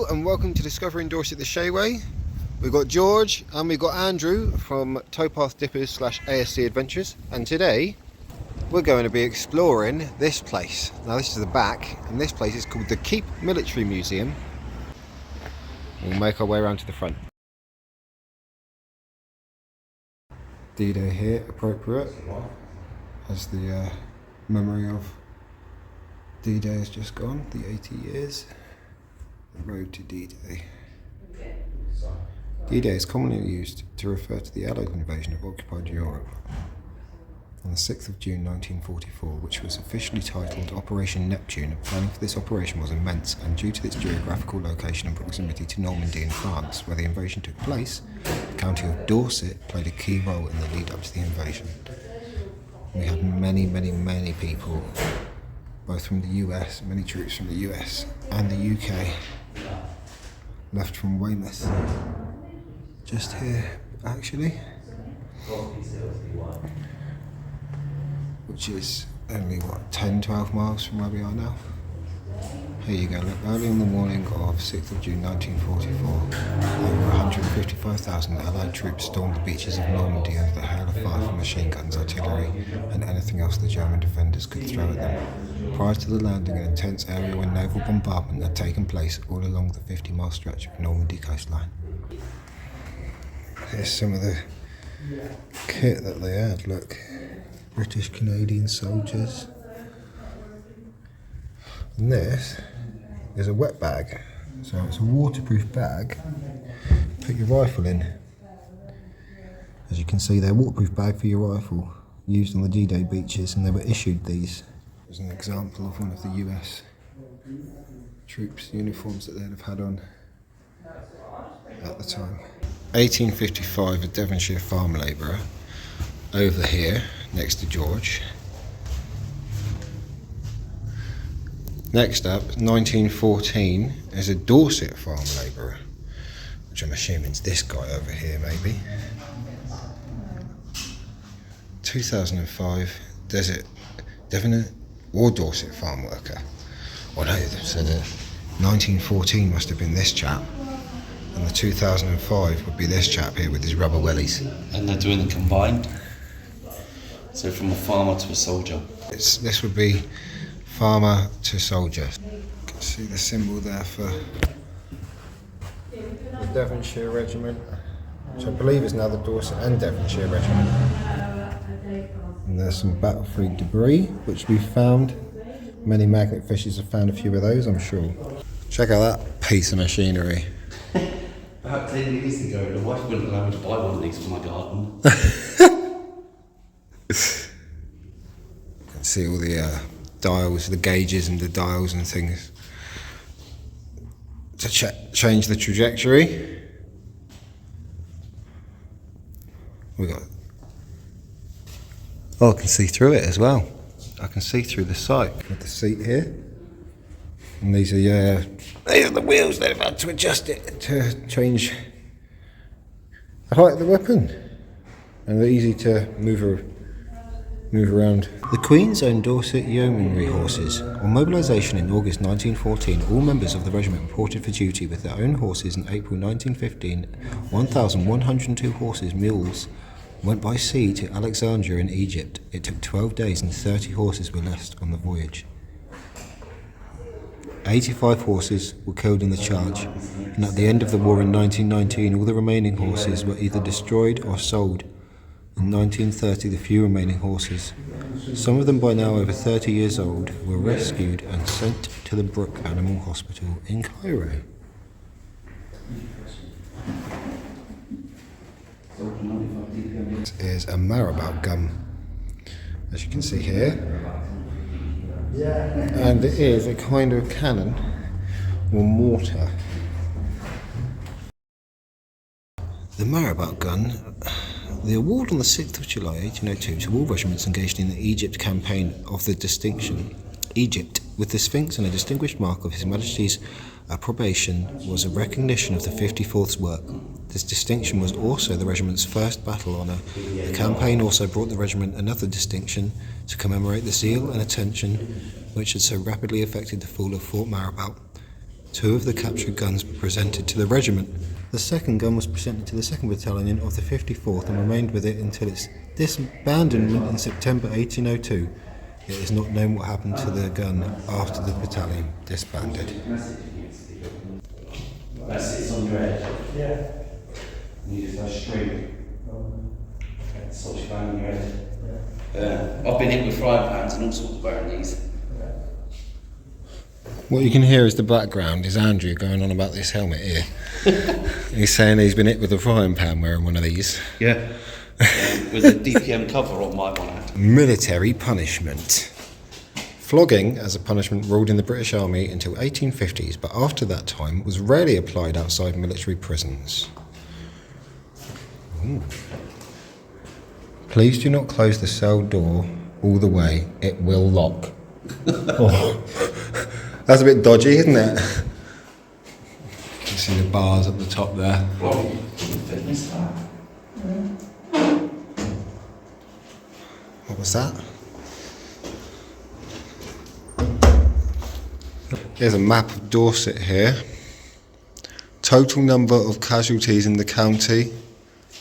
and welcome to Discovering Dorset the Shayway. We've got George and we've got Andrew from Towpath Dippers / ASC Adventures, and today we're going to be exploring this place. Now this is the back, and this place is called the Keep Military Museum. We'll make our way around to the front. D-Day here, appropriate, as the memory of D-Day has just gone, the 80 years. The road to D-Day. D-Day is commonly used to refer to the Allied invasion of occupied Europe on the 6th of June 1944, which was officially titled Operation Neptune. Planning for this operation was immense, and due to its geographical location and proximity to Normandy in France, where the invasion took place, the county of Dorset played a key role in the lead up to the invasion. We had many people, both from the US, many troops from the US and the UK, left from Weymouth, just here actually, which is only 10-12 miles from where we are now. Here you go, look, early in the morning of 6th of June 1944, over 155,000 Allied troops stormed the beaches of Normandy under the hail of fire from machine guns, artillery and anything else the German defenders could throw at them. Prior to the landing, an intense aerial and naval bombardment had taken place all along the 50-mile stretch of Normandy coastline. Here's some of the kit that they had, look. British Canadian soldiers. And this is a wet bag. So it's a waterproof bag. Put your rifle in. As you can see, they're a waterproof bag for your rifle, used on the D-Day beaches, and they were issued these. As an example of one of the US troops' uniforms that they'd have had on at the time. 1855, a Devonshire farm labourer, over here next to George. Next up, 1914, is a Dorset farm labourer, which I'm assuming is this guy over here maybe. 2005, Devon or Dorset farm worker. Well no, so the 1914 must have been this chap, and the 2005 would be this chap here with his rubber wellies. And they're doing the combined, so from a farmer to a soldier. This would be farmer to soldier. You can see the symbol there for the Devonshire Regiment, which I believe is now the Dorset and Devonshire Regiment. And there's some battlefield debris which we found. Many magnet fishers have found a few of those, I'm sure. Check out that piece of machinery. About 10 years ago, the wife wouldn't allow me to buy one of these for my garden. You can see all the dials, the gauges and the dials and things to change the trajectory. We got. Oh, I can see through it as well. I can see through the sight with the seat here. And these are the wheels. They've had to adjust it to change the height of the weapon, and they're easy to move around. The Queen's Own Dorset Yeomanry horses. On mobilisation in August 1914, all members of the regiment reported for duty with their own horses. In April 1915, 1,102 horses, mules, went by sea to Alexandria in Egypt. It took 12 days and 30 horses were lost on the voyage. 85 horses were killed in the charge, and at the end of the war in 1919, all the remaining horses were either destroyed or sold. In 1930, the few remaining horses, some of them by now over 30 years old, were rescued and sent to the Brook Animal Hospital in Cairo. This is a marabout gun, as you can see here, and it is a kind of cannon or mortar. The marabout gun. The award on the 6th of July 1802 to all regiments engaged in the Egypt campaign of the distinction Egypt with the Sphinx and a distinguished mark of His Majesty's approbation was a recognition of the 54th's work. This distinction was also the regiment's first battle honour. The campaign also brought the regiment another distinction to commemorate the zeal and attention which had so rapidly affected the fall of Fort Marabout. 2 of the captured guns were presented to the regiment. The second gun was presented to the 2nd Battalion of the 54th and remained with it until its disbandment in September 1802. It is not known what happened to the gun after the battalion disbanded. That sits on your head. Yeah. And you just go straight. Sort of bang on your head. I've been hit with frying pans and all sorts of wearing these. What you can hear is the background is Andrew going on about this helmet here. He's saying he's been hit with a frying pan wearing one of these. Yeah. With a DPM cover on my one hand. Military punishment. Flogging as a punishment ruled in the British Army until 1850s, but after that time was rarely applied outside military prisons. Ooh. Please do not close the cell door all the way, it will lock. Oh. That's a bit dodgy, isn't it? You can see the bars at the top there. What was that? Here's a map of Dorset here. Total number of casualties in the county.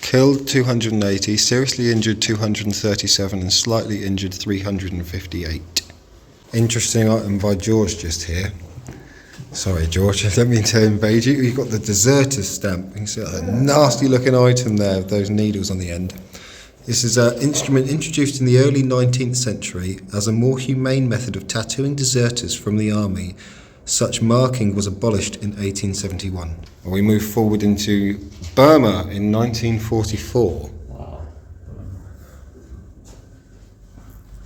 Killed 280, seriously injured 237 and slightly injured 358. Interesting item by George just here. Sorry George, I didn't mean to invade you. You've got the deserter's stamp. You can see that nasty looking item there with those needles on the end. This is an instrument introduced in the early 19th century as a more humane method of tattooing deserters from the army. Such marking was abolished in 1871. We move forward into Burma in 1944. Wow.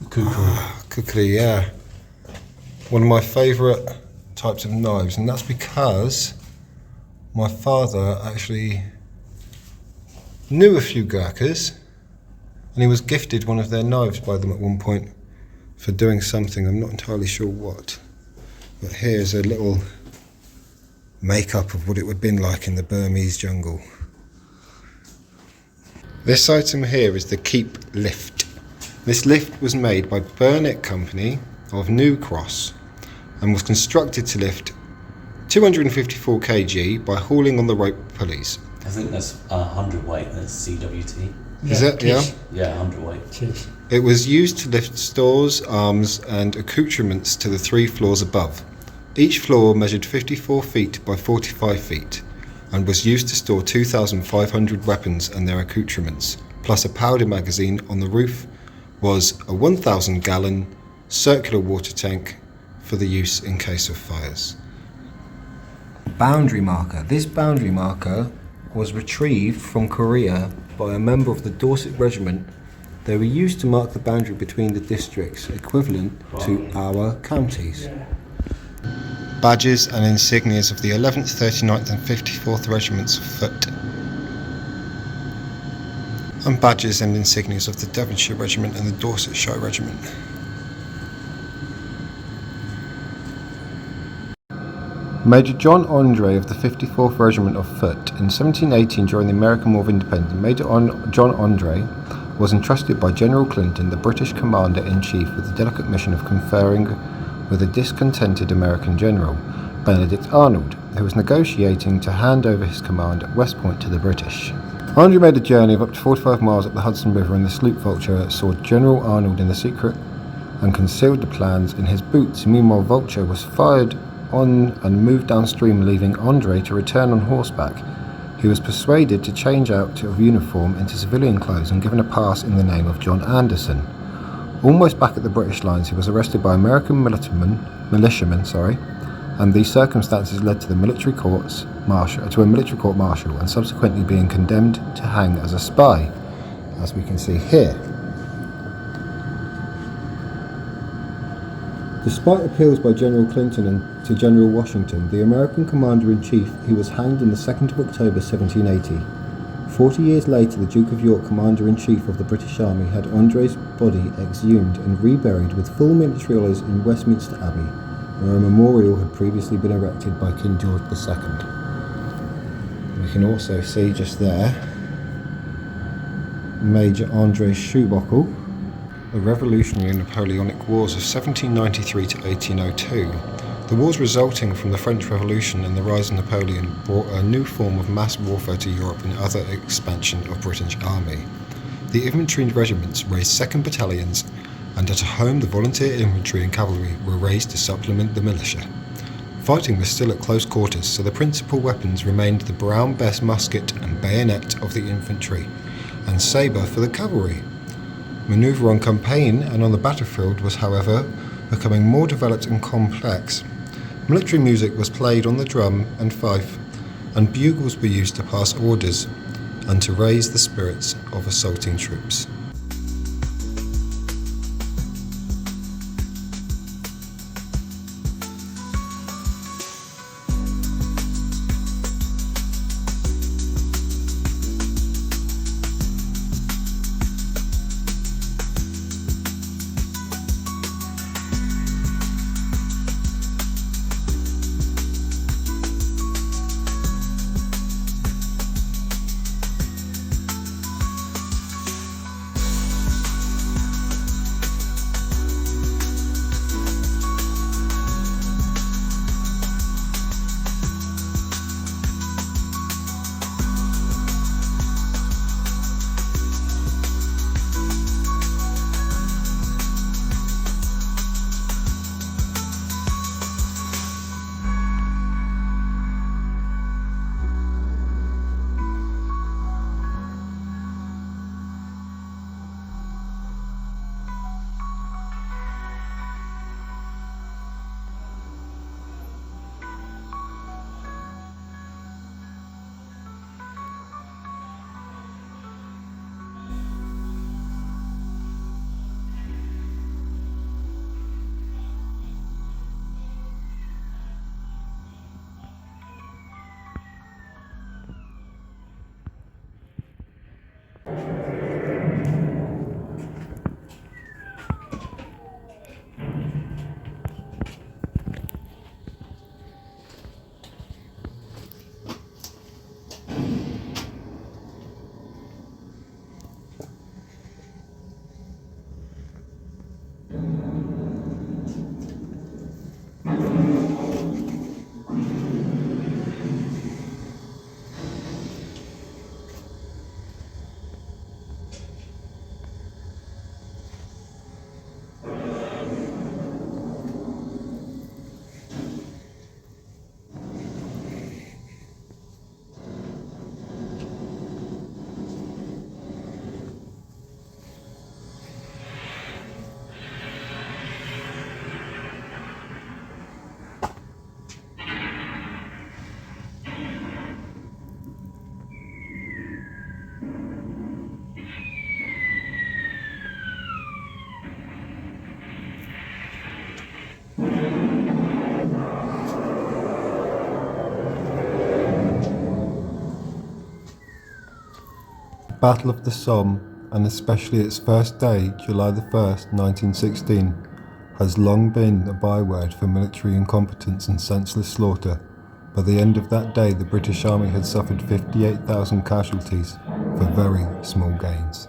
Kukri, yeah. One of my favourite types of knives, and that's because my father actually knew a few Gurkhas and he was gifted one of their knives by them at one point for doing something, I'm not entirely sure what. But here's a little make-up of what it would have been like in the Burmese jungle. This item here is the Keep lift. This lift was made by Burnett Company of New Cross and was constructed to lift 254 kg by hauling on the rope pulleys. I think that's 100 weight, that's CWT. Is it? Yeah? Yeah, 100 weight. It was used to lift stores, arms and accoutrements to the 3 floors above. Each floor measured 54 feet by 45 feet and was used to store 2,500 weapons and their accoutrements, plus a powder magazine. On the roof was a 1,000-gallon circular water tank for the use in case of fires. Boundary marker. This boundary marker was retrieved from Korea by a member of the Dorset Regiment. They were used to mark the boundary between the districts, equivalent to our counties. Badges and insignias of the 11th, 39th and 54th Regiments of Foot. And badges and insignias of the Devonshire Regiment and the Dorsetshire Regiment. Major John Andre of the 54th Regiment of Foot. In 1718, during the American War of Independence, Major John Andre was entrusted by General Clinton, the British Commander-in-Chief, with the delicate mission of conferring with a discontented American general, Benedict Arnold, who was negotiating to hand over his command at West Point to the British. Andre made a journey of up to 45 miles up the Hudson River, and the sloop Vulture saw General Arnold in the secret and concealed the plans in his boots. Meanwhile, Vulture was fired on and moved downstream, leaving Andre to return on horseback. He was persuaded to change out of uniform into civilian clothes and given a pass in the name of John Anderson. Almost back at the British lines, he was arrested by American militiamen, and these circumstances led to the military court martial, and subsequently being condemned to hang as a spy, as we can see here. Despite appeals by General Clinton and to General Washington, the American Commander-in-Chief, he was hanged on the 2nd of October 1780. 40 years later, the Duke of York, Commander-in-Chief of the British Army, had Andre's body exhumed and reburied with full military honours in Westminster Abbey, where a memorial had previously been erected by King George II. We can also see just there Major Andre's shoe buckle. The Revolutionary and Napoleonic Wars of 1793 to 1802. The wars resulting from the French Revolution and the rise of Napoleon brought a new form of mass warfare to Europe and other expansion of British army. The infantry regiments raised second battalions, and at home the volunteer infantry and cavalry were raised to supplement the militia. Fighting was still at close quarters, so the principal weapons remained the Brown Bess musket and bayonet of the infantry, and sabre for the cavalry. Manoeuvre on campaign and on the battlefield was, however, becoming more developed and complex. Military music was played on the drum and fife, and bugles were used to pass orders and to raise the spirits of assaulting troops. Battle of the Somme, and especially its first day, July the 1st, 1916, has long been a byword for military incompetence and senseless slaughter. By the end of that day, the British Army had suffered 58,000 casualties for very small gains.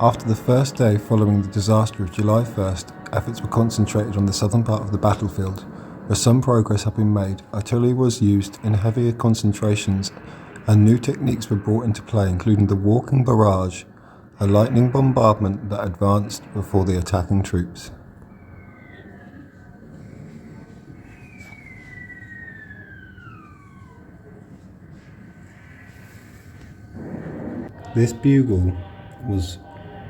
After the first day following the disaster of July 1st, efforts were concentrated on the southern part of the battlefield, where some progress had been made. Artillery was used in heavier concentrations, and new techniques were brought into play, including the walking barrage, a lightning bombardment that advanced before the attacking troops. This bugle was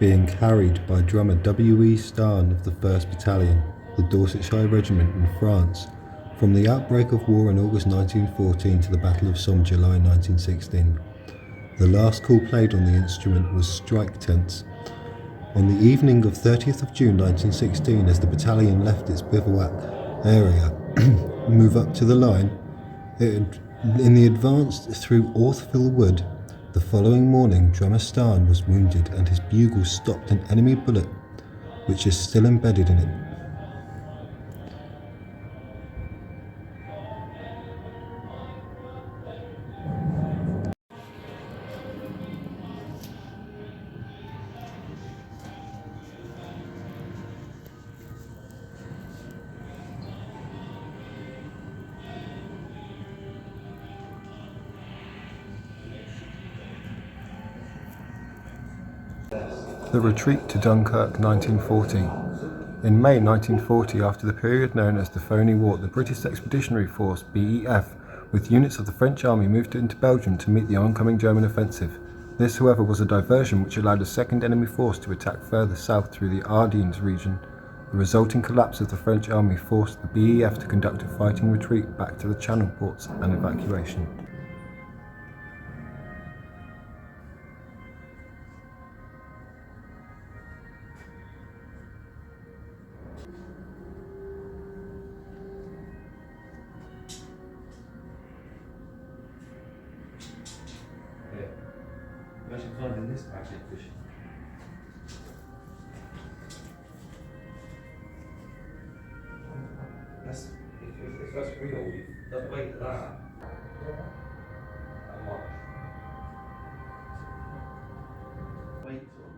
being carried by drummer W.E. Starn of the 1st Battalion, the Dorsetshire Regiment in France, from the outbreak of war in August 1914 to the Battle of Somme, July 1916. The last call played on the instrument was Strike Tents. On the evening of 30th of June 1916, as the battalion left its bivouac area, move up to the line, in the advance through Orthville Wood. The following morning, drummer Starn was wounded and his bugle stopped an enemy bullet, which is still embedded in it. The retreat to Dunkirk 1940. In May 1940, after the period known as the Phoney War, the British Expeditionary Force BEF, with units of the French army, moved into Belgium to meet the oncoming German offensive. This, however, was a diversion which allowed a second enemy force to attack further south through the Ardennes region. The resulting collapse of the French army forced the BEF to conduct a fighting retreat back to the Channel ports and evacuation. Imagine finding this packet fish. That's, if that's real, that weight of that. How much? Weight on.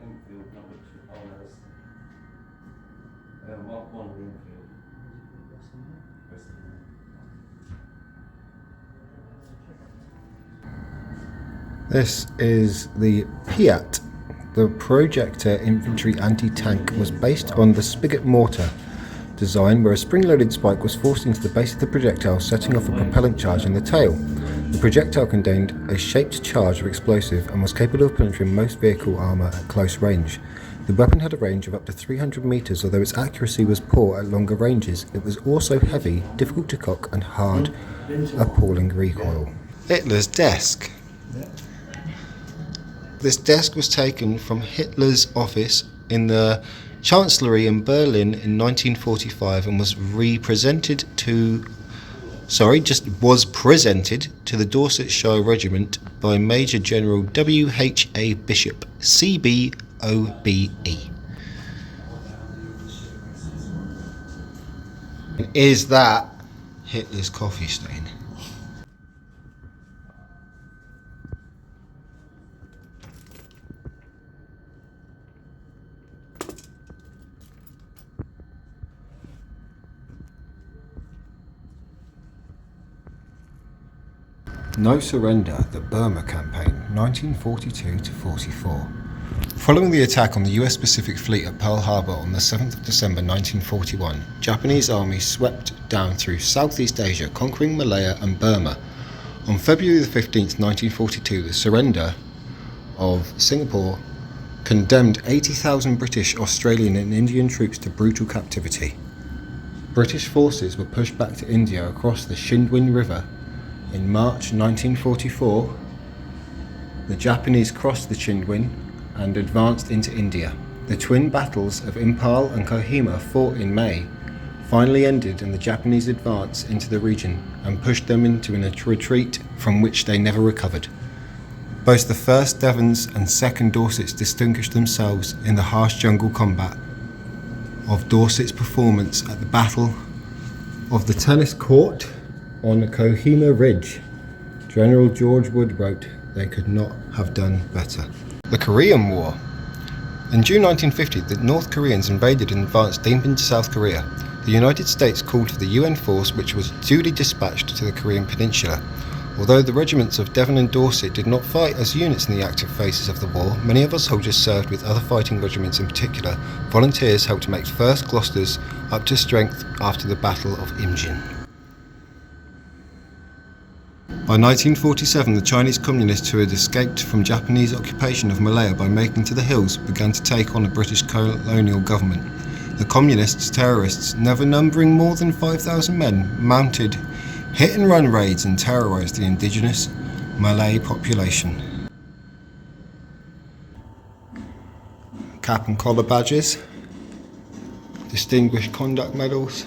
Enfield number 2. Oh, that's. Mark 1 Enfield. This is the Piat. The projector infantry anti-tank was based on the spigot mortar design, where a spring-loaded spike was forced into the base of the projectile, setting off a propellant charge in the tail. The projectile contained a shaped charge of explosive and was capable of penetrating most vehicle armour at close range. The weapon had a range of up to 300 metres, although its accuracy was poor at longer ranges. It was also heavy, difficult to cock and hard, appalling recoil. Hitler's desk. This desk was taken from Hitler's office in the Chancellery in Berlin in 1945 and was presented to the Dorsetshire Regiment by Major General W.H.A. Bishop, CBOBE. Is that Hitler's coffee stain? No Surrender, the Burma Campaign, 1942-44. Following the attack on the US Pacific Fleet at Pearl Harbor on the 7th of December 1941, Japanese armies swept down through Southeast Asia, conquering Malaya and Burma. On February the 15th, 1942, the surrender of Singapore condemned 80,000 British, Australian and Indian troops to brutal captivity. British forces were pushed back to India across the Shindwin River. In March 1944, the Japanese crossed the Chindwin and advanced into India. The twin battles of Impal and Kohima, fought in May, finally ended in the Japanese advance into the region and pushed them into a retreat from which they never recovered. Both the 1st Devons and 2nd Dorsets distinguished themselves in the harsh jungle combat of Dorset's performance at the Battle of the Tennis Court on the Kohima Ridge. General George Wood wrote, "They could not have done better." The Korean War. In June 1950, the North Koreans invaded and advanced deep into South Korea. The United States called for the UN force, which was duly dispatched to the Korean peninsula. Although the regiments of Devon and Dorset did not fight as units in the active phases of the war, many of our soldiers served with other fighting regiments. In particular, volunteers helped to make 1st Gloucesters up to strength after the Battle of Imjin. By 1947, the Chinese communists who had escaped from Japanese occupation of Malaya by making to the hills began to take on the British colonial government. The communists, terrorists, never numbering more than 5,000 men, mounted hit-and-run raids and terrorised the indigenous Malay population. Cap and collar badges, Distinguished Conduct Medals,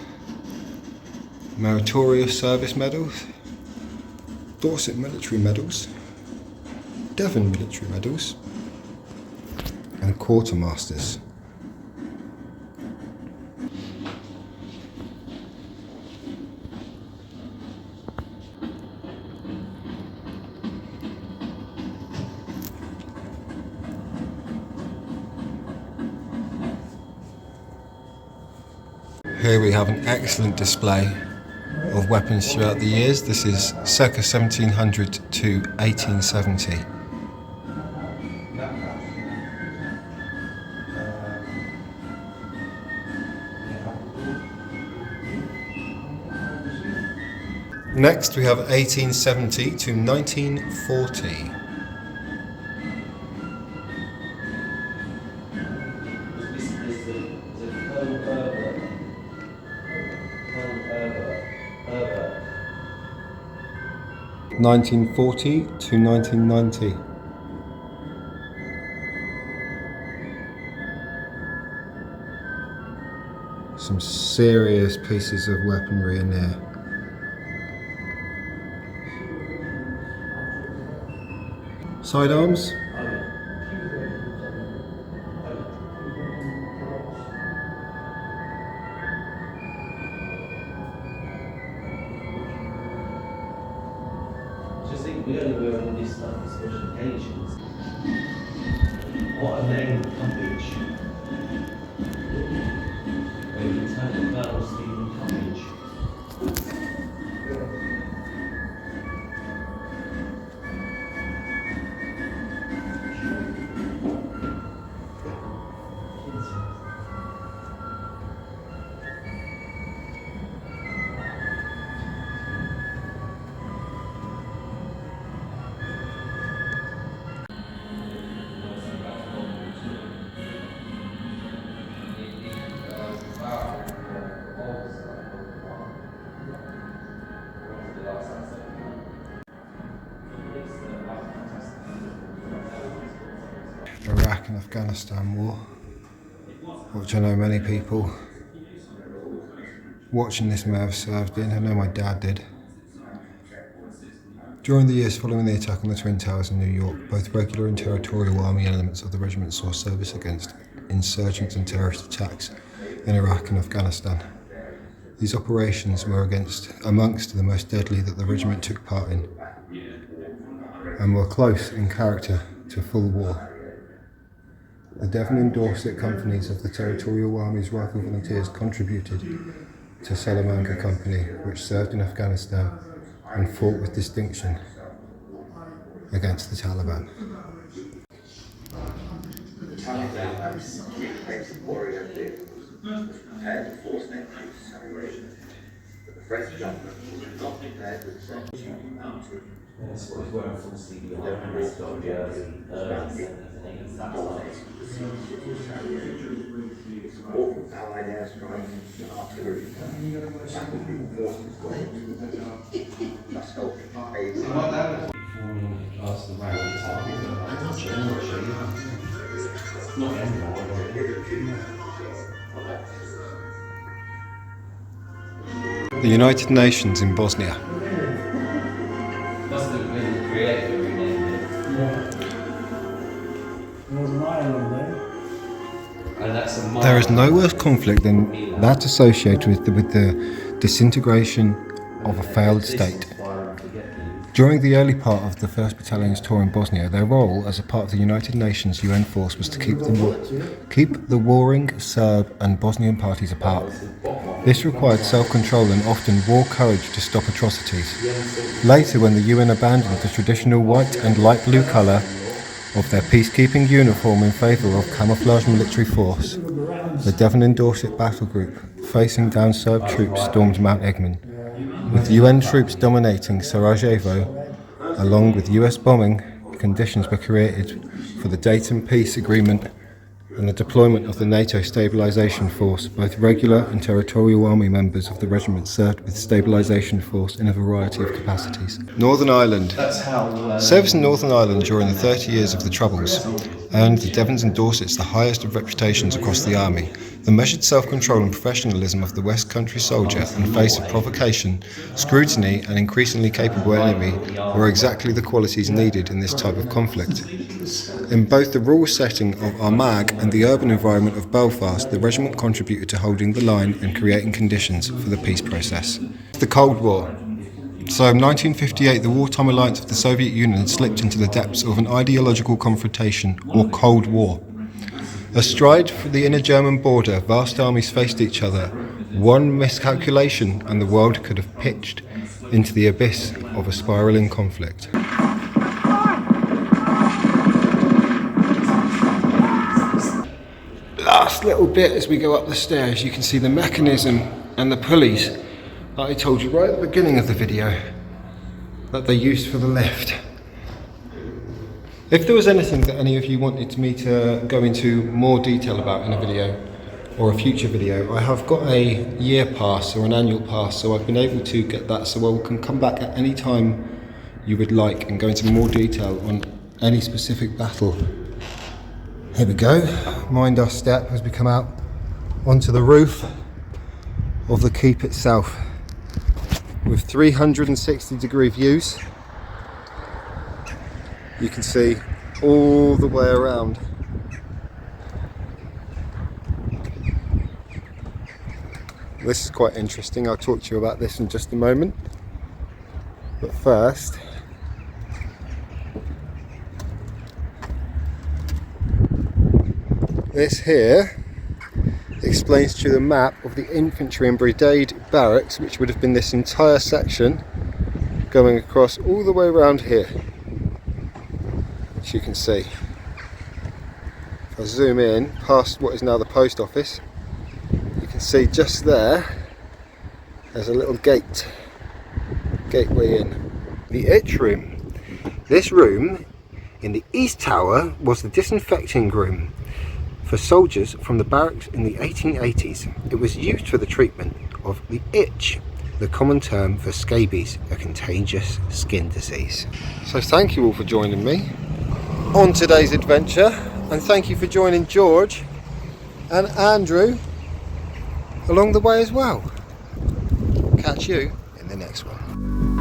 Meritorious Service Medals, Dorset Military Medals, Devon Military Medals, and Quartermasters. Here we have an excellent display of weapons throughout the years. This is circa 1700 to 1870. Next we have 1870 to 1940. (1940 to 1990). Some serious pieces of weaponry in there. Sidearms. We only wear all this stuff for special occasions. What a name, Cuppage. Maybe Italian Battle Stephen Cuppage. Iraq and Afghanistan war, which I know many people watching this may have served in. I know my dad did. During the years following the attack on the Twin Towers in New York, both regular and territorial army elements of the regiment saw service against insurgents and terrorist attacks in Iraq and Afghanistan. These operations were amongst the most deadly that the regiment took part in, and were close in character to full war. The Devon and Dorset companies of the Territorial Army's Rifle Volunteers contributed to Salamanca Company, which served in Afghanistan and fought with distinction against the Taliban. The Taliban have replaced warrior vehicles was prepared to force their troops to separation, but the French government was not prepared with such. That's what he's wearing full sleeve. Support from Allied airstrikes and artillery forces thus helping aid. The United Nations in Bosnia. Must have been created or renamed it. Northern Ireland there. And that's a There is no worse conflict than that associated with the disintegration of a failed state. During the early part of the 1st Battalion's tour in Bosnia, their role as a part of the United Nations UN force was to keep the warring Serb and Bosnian parties apart. This required self-control and often war courage to stop atrocities. Later, when the UN abandoned the traditional white and light blue colour of their peacekeeping uniform in favour of camouflage military force, the Devon and Dorset battle group, facing down Serb troops, stormed Mount Egmont, with UN troops dominating Sarajevo. Along with US bombing, conditions were created for the Dayton Peace Agreement and the deployment of the NATO Stabilisation Force. Both regular and territorial army members of the regiment served with Stabilisation Force in a variety of capacities. Northern Ireland. Service in Northern Ireland during the 30 years of the Troubles earned the Devons and Dorsets the highest of reputations across the army. The measured self-control and professionalism of the West Country soldier in face of provocation, scrutiny and increasingly capable enemy were exactly the qualities needed in this type of conflict. In both the rural setting of Armagh and the urban environment of Belfast, the regiment contributed to holding the line and creating conditions for the peace process. The Cold War. So in 1958, the wartime alliance of the Soviet Union had slipped into the depths of an ideological confrontation, or Cold War. Astride the inner German border, vast armies faced each other One miscalculation and the world could have pitched into the abyss of a spiralling conflict. Last little bit as we go up the stairs, you can see the mechanism and the pulleys that I told you right at the beginning of the video that they used for the lift. If there was anything that any of you wanted me to go into more detail about in a video or a future video, I have got a year pass or an annual pass, so I've been able to get that, so I can come back at any time you would like and go into more detail on any specific battle. Here we go, mind our step as we come out onto the roof of the keep itself with 360-degree views. You can see all the way around. This is quite interesting, I'll talk to you about this in just a moment. But first, this here explains to you the map of the infantry and brigade barracks, which would have been this entire section going across all the way around here, which you can see. If I zoom in past what is now the post office, you can see just there's a little gateway in. The itch room. This room in the east tower was the disinfecting room for soldiers from the barracks in the 1880s. It was used for the treatment of the itch, the common term for scabies, a contagious skin disease. So thank you all for joining me on today's adventure, and thank you for joining George and Andrew along the way as well. Catch you in the next one.